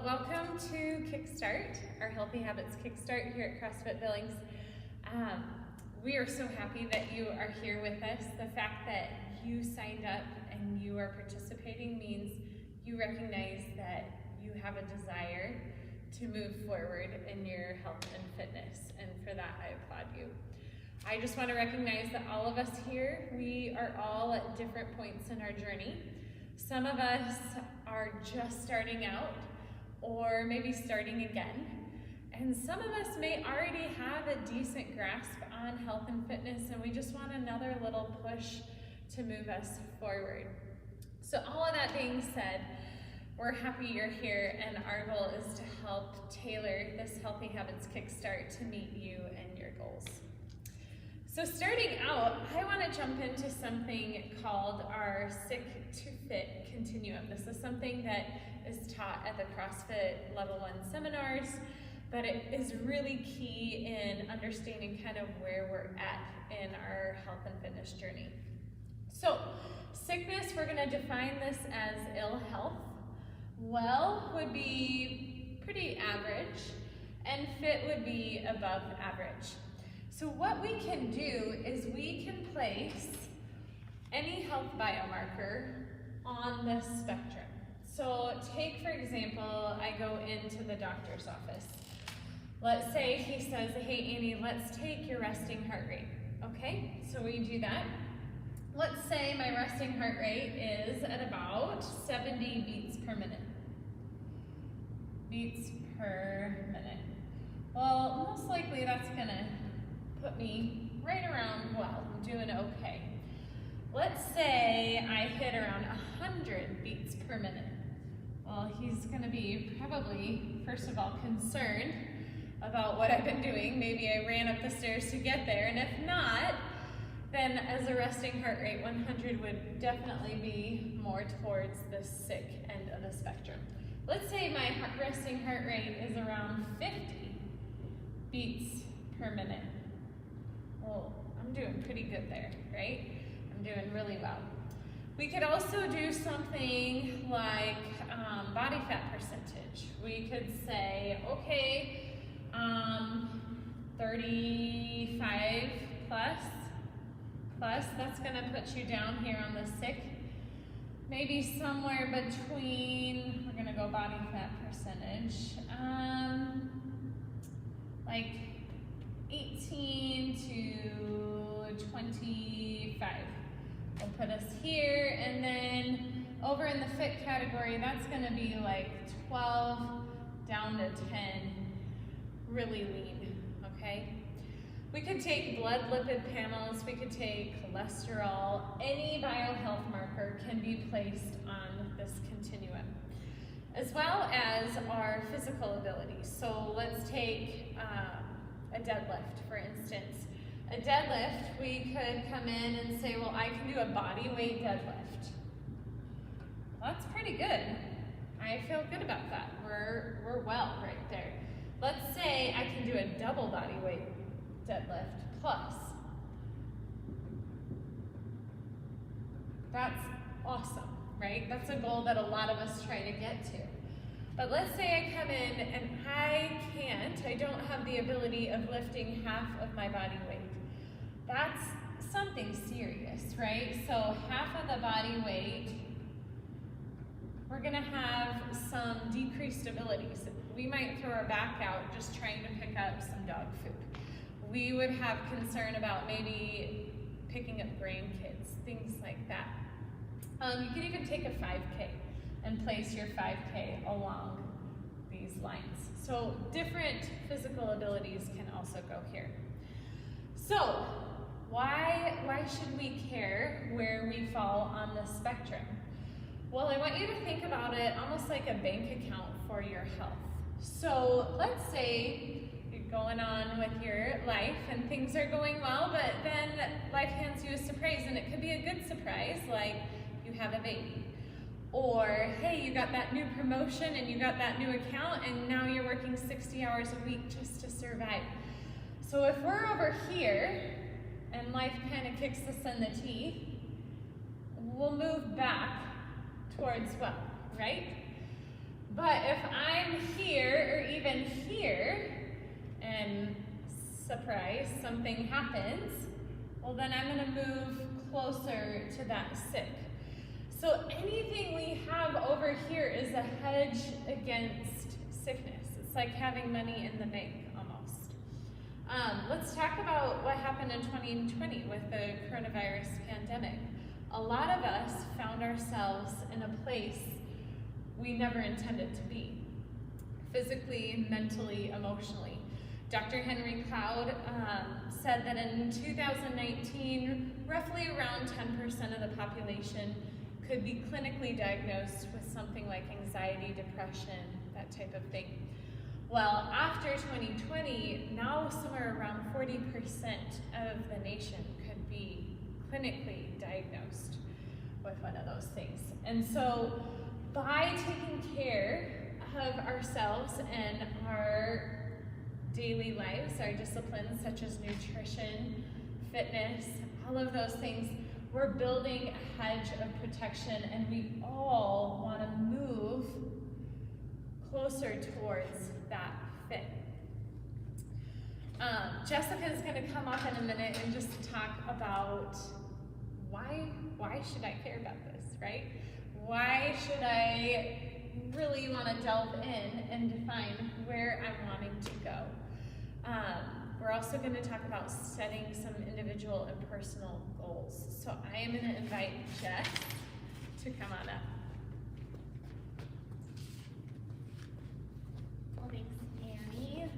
welcome to Kickstart, our Healthy Habits Kickstart here at CrossFit Billings. We are so happy that you are here with us. The fact that you signed up and you are participating means you recognize that you have a desire to move forward in your health and fitness, and for that I applaud you. I just want to recognize that all of us here, we are all at different points in our journey. Some of us are just starting out, or maybe starting again. And some of us may already have a decent grasp on health and fitness, and we just want another little push to move us forward. So all of that being said, we're happy you're here, and our goal is to help tailor this Healthy Habits Kickstart to meet you and your goals. So starting out, I want to jump into something called our Sick to Fit Continuum. This is something that is taught at the CrossFit Level 1 seminars, but it is really key in understanding kind of where we're at in our health and fitness journey. So sickness, we're going to define this as ill health. Well would be pretty average, and fit would be above average. So what we can do is we can place any health biomarker on this spectrum. So take, for example, I go into the doctor's office. Let's say he says, hey Annie, let's take your resting heart rate. Okay, so we do that. Let's say my resting heart rate is at about 70 beats per minute. Beats per minute. Well, most likely that's gonna put me right around, well, I'm doing okay. Let's say I hit around 100 beats per minute. Well, he's gonna be probably, first of all, concerned about what I've been doing. Maybe I ran up the stairs to get there, and if not, then as a resting heart rate, 100 would definitely be more towards the sick end of the spectrum. Let's say my resting heart rate is around 50 beats per minute. Well, I'm doing pretty good there, right? I'm doing really well. We could also do something like body fat percentage. We could say, okay, 35 plus, that's gonna put you down here on the sick. Maybe somewhere between, we're gonna go body fat percentage, like 18 to 25 will put us here, and then over in the fit category, that's gonna be like 12 down to 10, really lean, okay? We could take blood lipid panels, we could take cholesterol, any biohealth marker can be placed on this continuum, as well as our physical abilities. So let's take a deadlift, for instance. A deadlift, we could come in and say, well, I can do a body weight deadlift. That's pretty good. I feel good about that. We're well right there. Let's say I can do a double body weight deadlift plus. That's awesome, right? That's a goal that a lot of us try to get to. But let's say I come in and I don't have the ability of lifting half of my body weight. That's something serious, right? So half of the body weight, we're gonna have some decreased abilities. We might throw our back out just trying to pick up some dog food. We would have concern about maybe picking up grandkids, things like that. You could even take a 5K and place your 5K along these lines. So different physical abilities can also go here. So why should we care where we fall on the spectrum? Well, I want you to think about it almost like a bank account for your health. So let's say you're going on with your life and things are going well, but then life hands you a surprise, and it could be a good surprise, like you have a baby. Or, hey, you got that new promotion and you got that new account and now you're working 60 hours a week just to survive. So if we're over here and life kind of kicks us in the teeth, we'll move back towards well, right? But if I'm surprise, something happens, well then I'm gonna move closer to that sick. So anything we have over here is a hedge against sickness. It's like having money in the bank almost. Let's talk about what happened in 2020 with the coronavirus pandemic. A lot of us found ourselves in a place we never intended to be, physically, mentally, emotionally. Dr. Henry Cloud said that in 2019, roughly around 10% of the population could be clinically diagnosed with something like anxiety, depression, that type of thing. Well, after 2020, now somewhere around 40% of the nation could be clinically diagnosed with one of those things. And so by taking care of ourselves and our daily lives, our disciplines such as nutrition, fitness, all of those things, we're building a hedge of protection, and we all want to move closer towards that fit. Jessica is going to come up in a minute and just talk about why should I care about this, right? Why should I really want to delve in and define where I'm wanting to go? We're also going to talk about setting some individual and personal goals. So I am going to invite Jess to come on up. Well, thanks, Annie.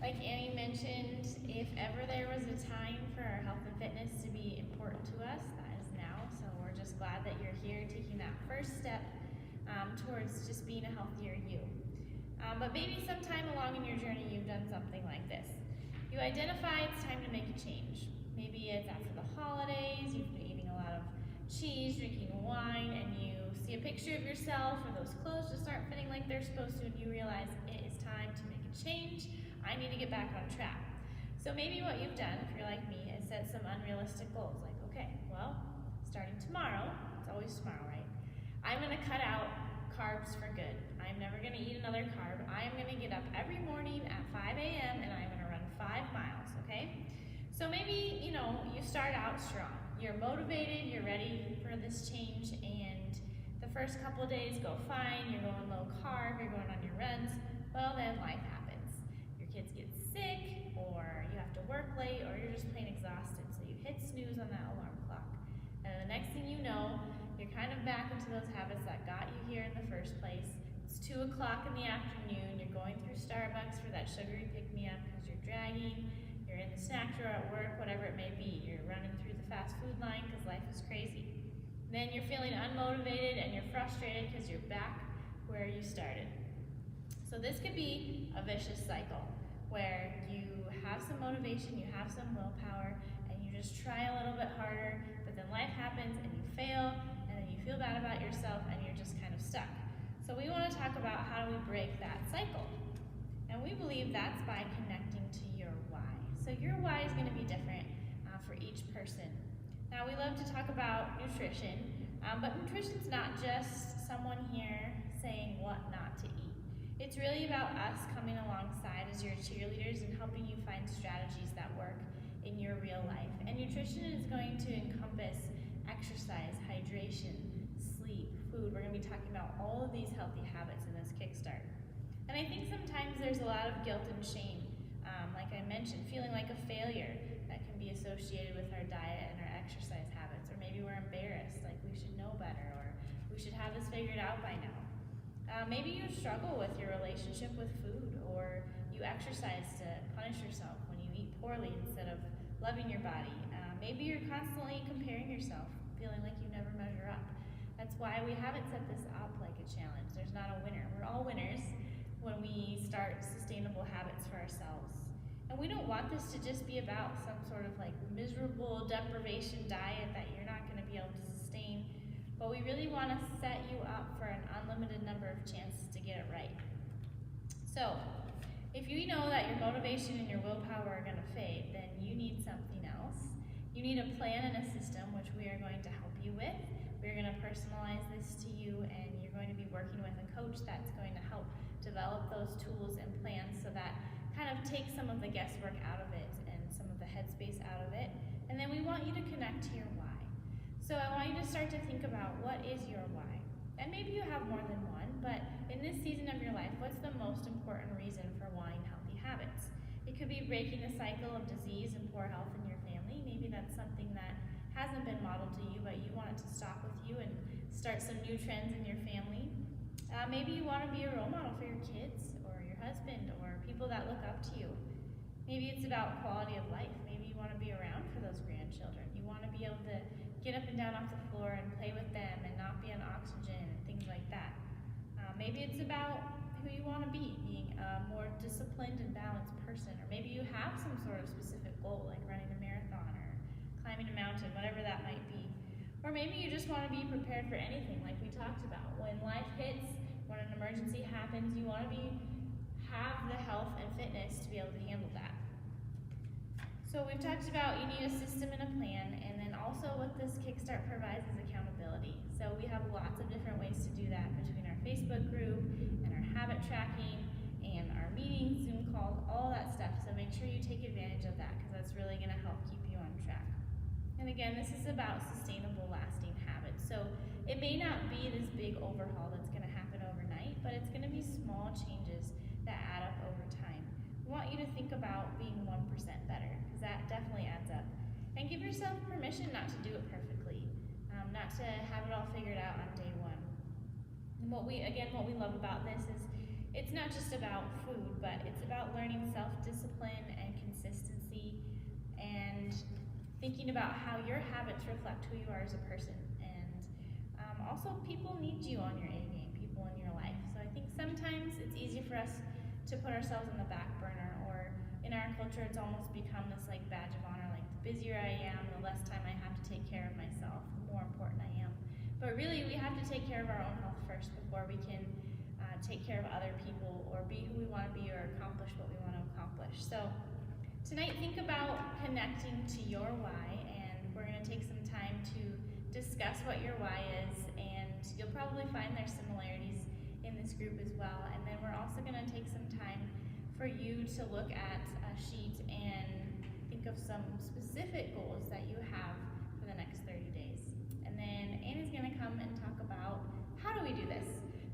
Like Annie mentioned, if ever there was a time for our health and fitness to be important to us, that is now. So we're just glad that you're here taking that first step towards just being a healthier you. But maybe sometime along in your journey you've done something like this. You identify it's time to make a change. Maybe it's after the holidays, you've been eating a lot of cheese, drinking wine, and you see a picture of yourself or those clothes just aren't fitting like they're supposed to, and you realize it is time to make a change. I need to get back on track. So maybe what you've done, if you're like me, is set some unrealistic goals. Like, okay, well, starting tomorrow, it's always tomorrow, right? I'm gonna cut out carbs for good. I'm never gonna eat another carb. I am gonna get up every morning at 5 a.m. and I'm gonna run 5 miles, okay? So maybe, you start out strong. You're motivated, you're ready for this change, and the first couple of days go fine, you're going low carb, you're going on your runs. Well, then life happens. Your kids get sick, or you have to work late, or you're just plain exhausted, so you hit snooze on that alarm clock. And the next thing you know, you're kind of back into those habits that got you here in the first place. It's 2 o'clock in the afternoon, you're going through Starbucks for that sugary pick-me-up because you're dragging, you're in the snack drawer at work, whatever it may be. You're running through the fast food line because life is crazy. Then you're feeling unmotivated and you're frustrated because you're back where you started. So this could be a vicious cycle where you have some motivation, you have some willpower, and you just try a little bit harder, but then life happens and you fail, and then you feel bad about yourself and you're just kind of stuck. So we want to talk about how do we break that cycle. And we believe that's by connecting to your why. So your why is going to be different for each person. Now we love to talk about nutrition, but nutrition's not just someone here saying what not to eat. It's really about us coming alongside as your cheerleaders and helping you find strategies that work in your real life. And nutrition is going to encompass exercise, hydration, sleep, food. We're going to be talking about all of these healthy habits in this Kickstart. And I think sometimes there's a lot of guilt and shame, like I mentioned, feeling like a failure that can be associated with our diet and our exercise habits. Or maybe we're embarrassed, like we should know better, or we should have this figured out by now. Maybe you struggle with your relationship with food, or you exercise to punish yourself when you eat poorly instead of loving your body. Maybe you're constantly comparing yourself, feeling like you never measure up. That's why we haven't set this up like a challenge. There's not a winner. We're all winners when we start sustainable habits for ourselves. And we don't want this to just be about some sort of like miserable deprivation diet that you're not going to be able to sustain, but we really want to set you up for an unlimited number of chances to get it right. So, if you know that your motivation and your willpower are going to fade, then you need something else. You need a plan and a system, which we are going to help you with. We're going to personalize this to you, and you're going to be working with a coach that's going to help develop those tools and plans so that kind of takes some of the guesswork out of it and the headspace out of it. And then we want you to connect to your why. So I want you to start to think about, what is your why? And maybe you have more than one, but in this season of your life, what's the most important reason for wanting healthy habits? It could be breaking the cycle of disease and poor health in your family. Maybe that's something that hasn't been modeled to you, but you want it to stop with you and start some new trends in your family. Maybe you want to be a role model for your kids or your husband or people that look up to you. Maybe it's about quality of life. Maybe you want to be around for those grandchildren. You want to be able to get up and down off the floor and play with them and not be on oxygen and things like that. Maybe it's about who you want to be, being a more disciplined and balanced person. Or maybe you have some sort of specific goal, like running a marathon or climbing a mountain, whatever that might be. Or maybe you just want to be prepared for anything, like we talked about. When life hits, when an emergency happens, you want to have the health and fitness to be able to handle that. So we've talked about you need a system and a plan, and then also what this Kickstart provides is accountability. So we have lots of different ways to do that between our Facebook group and our habit tracking and our meetings, Zoom calls, all that stuff. So make sure you take advantage of that, because that's really going to help keep you on track. And again, this is about sustainable, lasting habits. So it may not be this big overhaul that's going to happen overnight, but it's going to be small changes that add up over time. We want you to think about being 1% better, because that definitely adds up. And give yourself permission not to do it perfectly, not to have it all figured out on day one. And what we love about this is it's not just about food, but it's about learning self-discipline and consistency and thinking about how your habits reflect who you are as a person. And also, people need you on your A game, people in your life. So I think sometimes it's easy for us to put ourselves on the back burner, or in our culture it's almost become this like badge of honor, like the busier I am, the less time I have to take care of myself, the more important I am. But really, we have to take care of our own health first before we can take care of other people or be who we want to be or accomplish what we want to accomplish. So tonight, think about connecting to your why, and we're going to take some time to discuss what your why is, and you'll probably find there's similarities in this group as well. And then we're also going to take some time for you to look at a sheet and think of some specific goals that you have for the next 30 days. And then Anna's going to come and talk about how do we do this.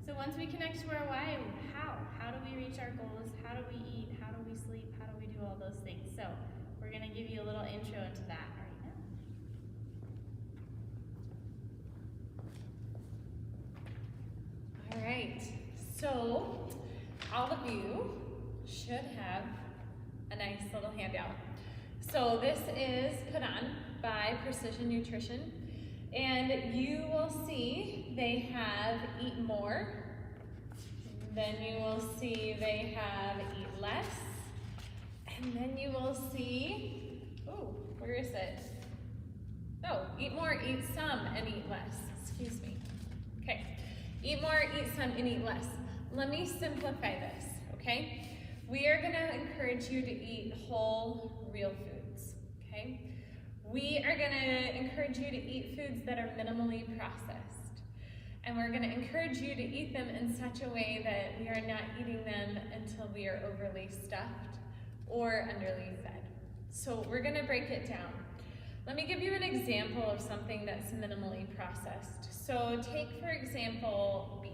So once we connect to our why, how do we reach our goals? How do we eat? How do we sleep? How do we do all those things? So we're going to give you a little intro into that right now. All right, so all of you should have a nice little handout. So this is put on by Precision Nutrition, and you will see they have eat more, then you will see they have eat less, and then you will see, oh, where is it? Oh, eat more, eat some, and eat less. Excuse me. Okay, eat more, eat some, and eat less. Let me simplify this, okay? We are gonna encourage you to eat whole, real foods, okay? We are gonna encourage you to eat foods that are minimally processed. And we're gonna encourage you to eat them in such a way that we are not eating them until we are overly stuffed or underly fed. So we're gonna break it down. Let me give you an example of something that's minimally processed. So take, for example, beef.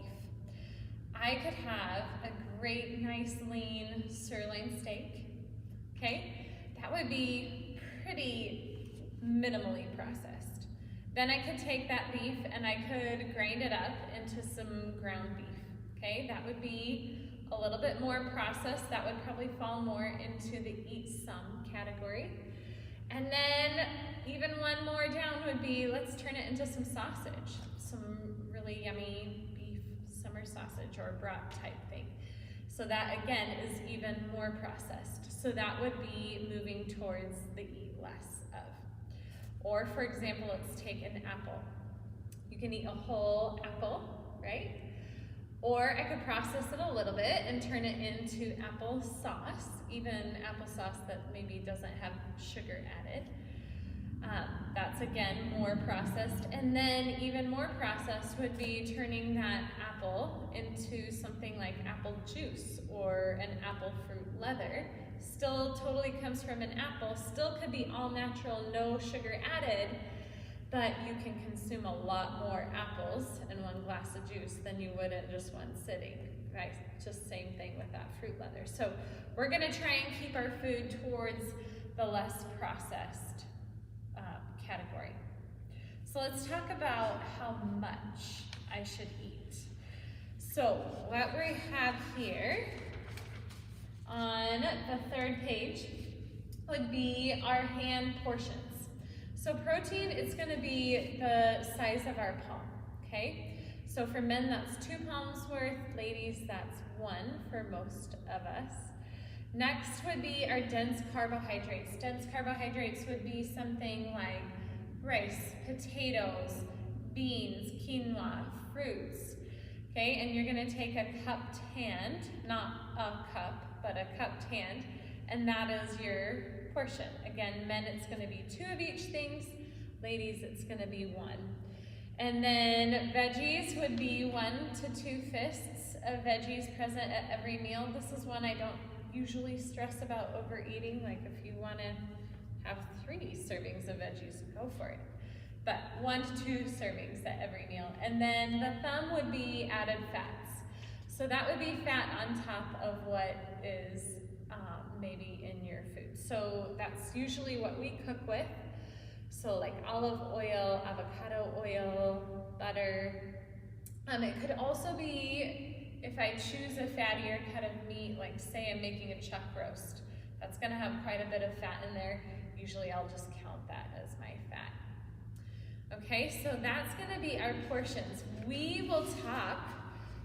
I could have a great, nice, lean sirloin steak, okay? That would be pretty minimally processed. Then I could take that beef and I could grind it up into some ground beef, okay? That would be a little bit more processed. That would probably fall more into the eat some category. And then even one more down would be, let's turn it into some sausage, some really yummy beef summer sausage or brat type thing. So that again is even more processed. So that would be moving towards the eat less of. Or for example, let's take an apple. You can eat a whole apple, right? Or I could process it a little bit and turn it into applesauce, even applesauce that maybe doesn't have sugar added. That's again more processed. And then even more processed would be turning that apple into something like apple juice or an apple fruit leather. Still totally comes from an apple, still could be all natural, no sugar added, but you can consume a lot more apples in one glass of juice than you would in just one sitting. Right? Just same thing with that fruit leather. So we're gonna try and keep our food towards the less processed category. So let's talk about how much I should eat. So what we have here on the third page would be our hand portions. So protein is going to be the size of our palm, okay? So for men, that's 2 palms worth. Ladies, that's 1 for most of us. Next would be our dense carbohydrates. Dense carbohydrates would be something like rice, potatoes, beans, quinoa, fruits, okay? And you're gonna take a cupped hand, not a cup, but a cupped hand, and that is your portion. Again, men, it's gonna be 2 of each things. Ladies, it's gonna be 1. And then veggies would be 1 to 2 fists of veggies present at every meal. This is one I don't usually stress about overeating. Like if you wanna have 3 servings of veggies, go for it. But 1 to 2 servings at every meal. And then the thumb would be added fats. So that would be fat on top of what is maybe in your food. So that's usually what we cook with. So like olive oil, avocado oil, butter. It could also be, if I choose a fattier cut of meat, like say I'm making a chuck roast, that's gonna have quite a bit of fat in there. Usually I'll just count that as my fat. Okay, so that's gonna be our portions. We will talk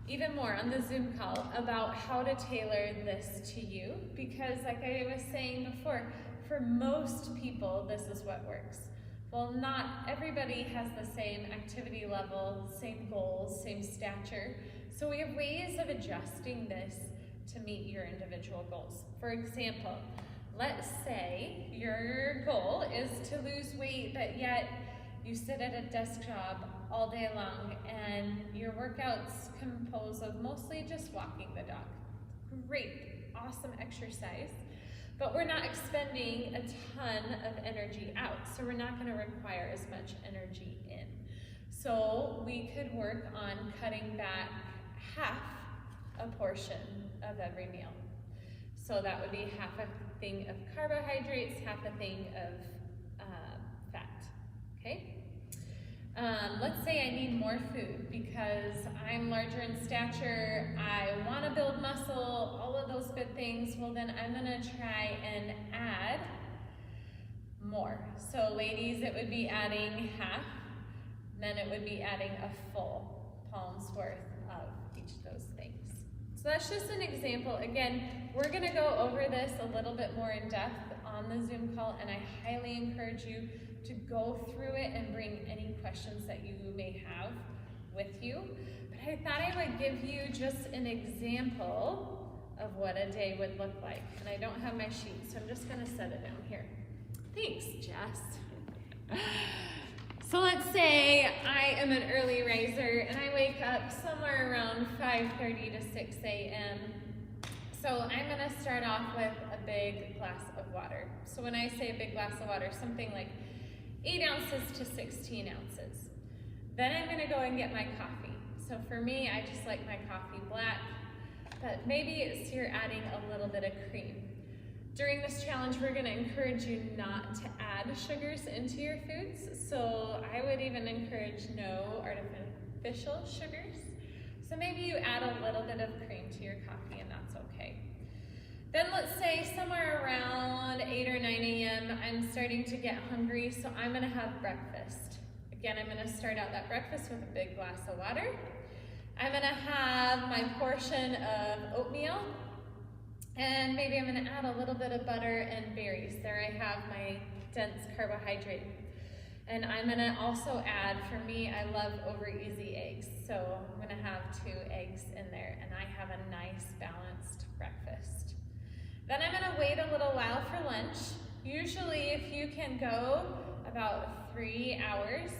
even more on the Zoom call about how to tailor this to you, because like I was saying before, for most people, this is what works. Well, not everybody has the same activity level, same goals, same stature. So we have ways of adjusting this to meet your individual goals. For example, let's say your goal is to lose weight, but yet you sit at a desk job all day long and your workouts compose of mostly just walking the dog. Great, awesome exercise, but we're not expending a ton of energy out, so we're not gonna require as much energy in. So we could work on cutting back half a portion of every meal. So that would be half a thing of carbohydrates, half a thing of fat, okay? Let's say I need more food because I'm larger in stature, I wanna build muscle, all of those good things. Well, then I'm gonna try and add more. So ladies, it would be adding half, then it would be adding a full palm's worth of each of those things. So that's just an example. Again, we're gonna go over this a little bit more in depth on the Zoom call, and I highly encourage you to go through it and bring any questions that you may have with you. But I thought I would give you just an example of what a day would look like. And I don't have my sheet, so I'm just gonna set it down here. Thanks, Jess. So let's say I am an early riser and I wake up somewhere around 5:30 to 6 a.m. So I'm gonna start off with a big glass of water. So when I say a big glass of water, something like 8 ounces to 16 ounces. Then I'm gonna go and get my coffee. So for me, I just like my coffee black, but maybe it's you're adding a little bit of cream. During this challenge, we're gonna encourage you not to add sugars into your foods. So I would even encourage no artificial sugars. So maybe you add a little bit of cream to your coffee and that's okay. Then let's say somewhere around 8 or 9 a.m., I'm starting to get hungry, so I'm gonna have breakfast. Again, I'm gonna start out that breakfast with a big glass of water. I'm gonna have my portion of oatmeal, and maybe I'm gonna add a little bit of butter and berries. There I have my dense carbohydrate. And I'm gonna also add, for me, I love over easy eggs. So I'm gonna have 2 eggs in there, and I have a nice balanced breakfast. Then I'm gonna wait a little while for lunch. Usually if you can go about 3 hours,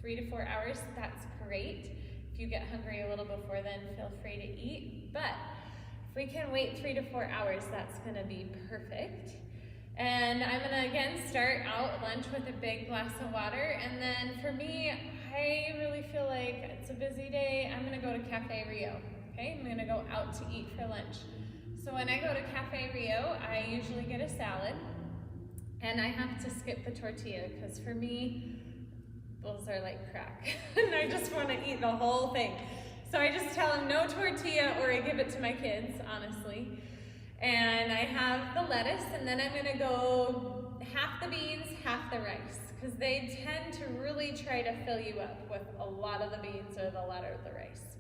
3 to 4 hours, that's great. If you get hungry a little before then, feel free to eat. But if we can wait 3 to 4 hours, that's gonna be perfect. And I'm gonna again start out lunch with a big glass of water. And then for me, I really feel like it's a busy day. I'm gonna go to Cafe Rio, okay? I'm gonna go out to eat for lunch. So when I go to Cafe Rio, I usually get a salad. And I have to skip the tortilla because for me, those are like crack. And I just want to eat the whole thing. So I just tell them no tortilla or I give it to my kids, honestly. And I have the lettuce and then I'm gonna go half the beans, half the rice. Because they tend to really try to fill you up with a lot of the beans or a lot of the rice.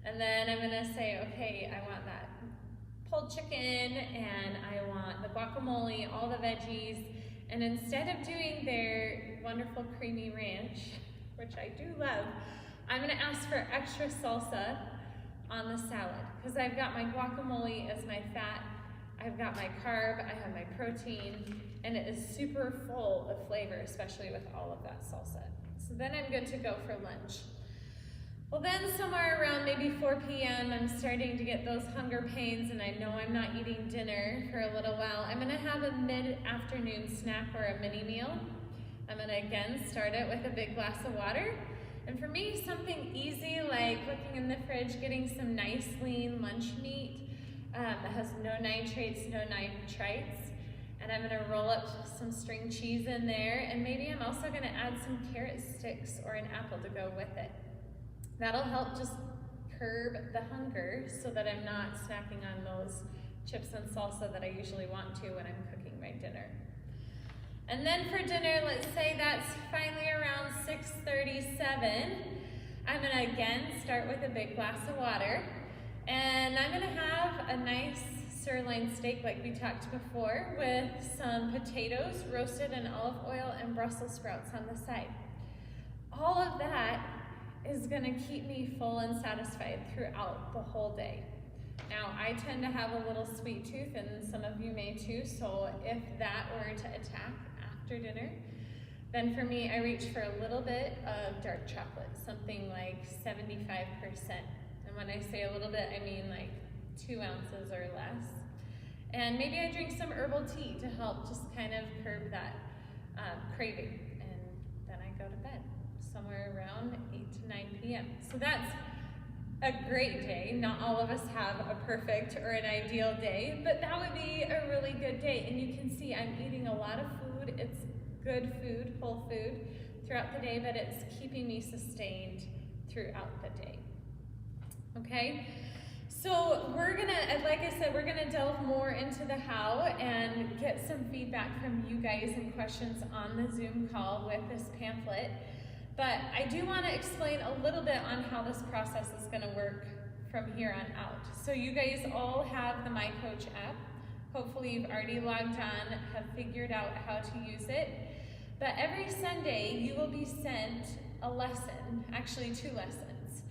And then I'm gonna say, okay, I want that pulled chicken and I want the guacamole, all the veggies. And instead of doing their wonderful creamy ranch, which I do love, I'm gonna ask for extra salsa on the salad because I've got my guacamole as my fat, I've got my carb, I have my protein, and it is super full of flavor, especially with all of that salsa. So then I'm good to go for lunch. Well then somewhere around maybe 4 p.m. I'm starting to get those hunger pains and I know I'm not eating dinner for a little while. I'm gonna have a mid-afternoon snack or a mini meal. I'm gonna again start it with a big glass of water. And for me, something easy like looking in the fridge, getting some nice lean lunch meat that has no nitrates, no nitrites. And I'm gonna roll up some string cheese in there and maybe I'm also gonna add some carrot sticks or an apple to go with it. That'll help just curb the hunger so that I'm not snacking on those chips and salsa that I usually want to when I'm cooking my dinner. And then for dinner, let's say that's finally around 6:37. I'm gonna again start with a big glass of water and I'm gonna have a nice sirloin steak like we talked before with some potatoes roasted in olive oil and Brussels sprouts on the side. All of that is gonna keep me full and satisfied throughout the whole day. Now, I tend to have a little sweet tooth and some of you may too, so if that were to attack after dinner, then for me, I reach for a little bit of dark chocolate, something like 75%. And when I say a little bit, I mean like 2 ounces or less. And maybe I drink some herbal tea to help just kind of curb that craving. And then I go to bed, somewhere around 8 to 9 p.m. So that's a great day. Not all of us have a perfect or an ideal day, but that would be a really good day. And you can see I'm eating a lot of food. It's good food, whole food throughout the day, but it's keeping me sustained throughout the day. Okay? So we're gonna, like I said, we're gonna delve more into the how and get some feedback from you guys and questions on the Zoom call with this pamphlet. But I do want to explain a little bit on how this process is going to work from here on out. So you guys all have the My Coach app. Hopefully you've already logged on, have figured out how to use it. But every Sunday you will be sent a lesson, actually 2 lessons.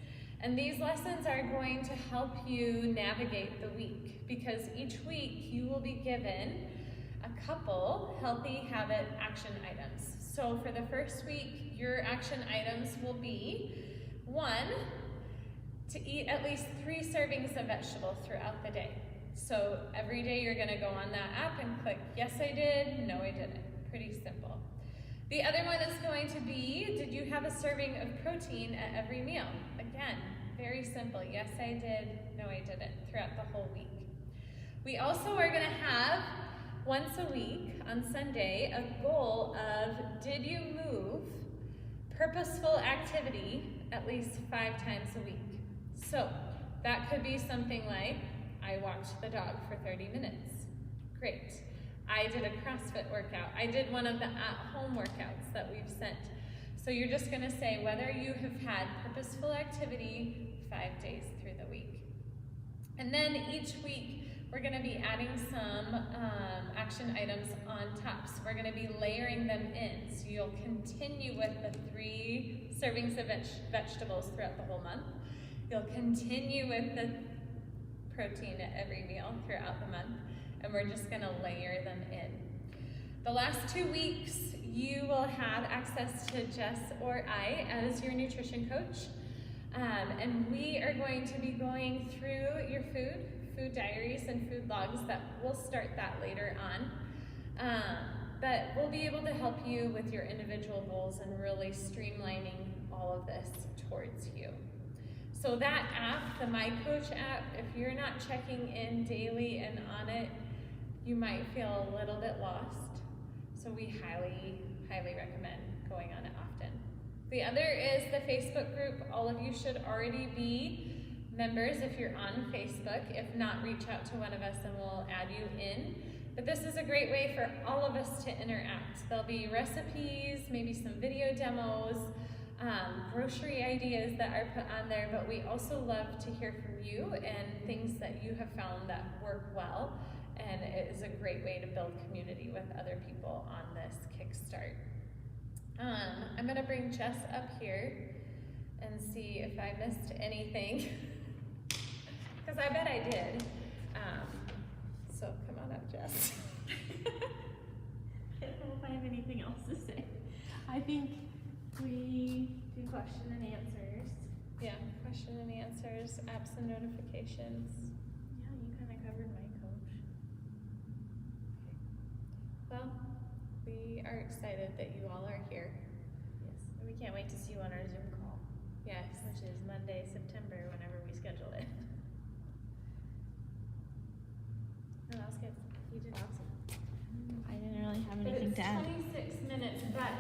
And these lessons are going to help you navigate the week because each week you will be given a couple healthy habit action items. So for the first week, your action items will be 1, to eat at least 3 servings of vegetables throughout the day. So every day you're gonna go on that app and click, yes I did, no I didn't. Pretty simple. The other one is going to be, did you have a serving of protein at every meal? Again, very simple, yes I did, no I didn't, throughout the whole week. We also are gonna have once a week on Sunday, a goal of did you move purposeful activity at least 5 times a week? So that could be something like, I walked the dog for 30 minutes. Great. I did a CrossFit workout. I did one of the at-home workouts that we've sent. So you're just gonna say whether you have had purposeful activity 5 days through the week. And then each week, we're gonna be adding some action items on top. So we're gonna be layering them in. So you'll continue with the 3 servings of vegetables throughout the whole month. You'll continue with the protein at every meal throughout the month. And we're just gonna layer them in. The last 2 weeks, you will have access to Jess or I as your nutrition coach. And we are going to be going through your food diaries and food logs. That we'll start that later on. But we'll be able to help you with your individual goals and really streamlining all of this towards you. So that app, the My Coach app, if you're not checking in daily and on it, you might feel a little bit lost. So we highly, highly recommend going on it often. The other is the Facebook group. All of you should already be members if you're on Facebook. If not, reach out to one of us and we'll add you in. But this is a great way for all of us to interact. There'll be recipes, maybe some video demos, grocery ideas that are put on there, but we also love to hear from you and things that you have found that work well, and it is a great way to build community with other people on this Kickstart. I'm gonna bring Jess up here and see if I missed anything, because I bet I did. So come on up, Jess. I don't know if I have anything else to say. I think we do question and answers. Yeah, question and answers, apps and notifications. Yeah, you kind of covered my coach. Well, we are excited that you all are here. Yes, and we can't wait to see you on our Zoom call. Yes. Which is Monday, September, whenever we schedule it. No, that was good. You did awesome. I didn't really have But anything it's to add. 26 minutes, but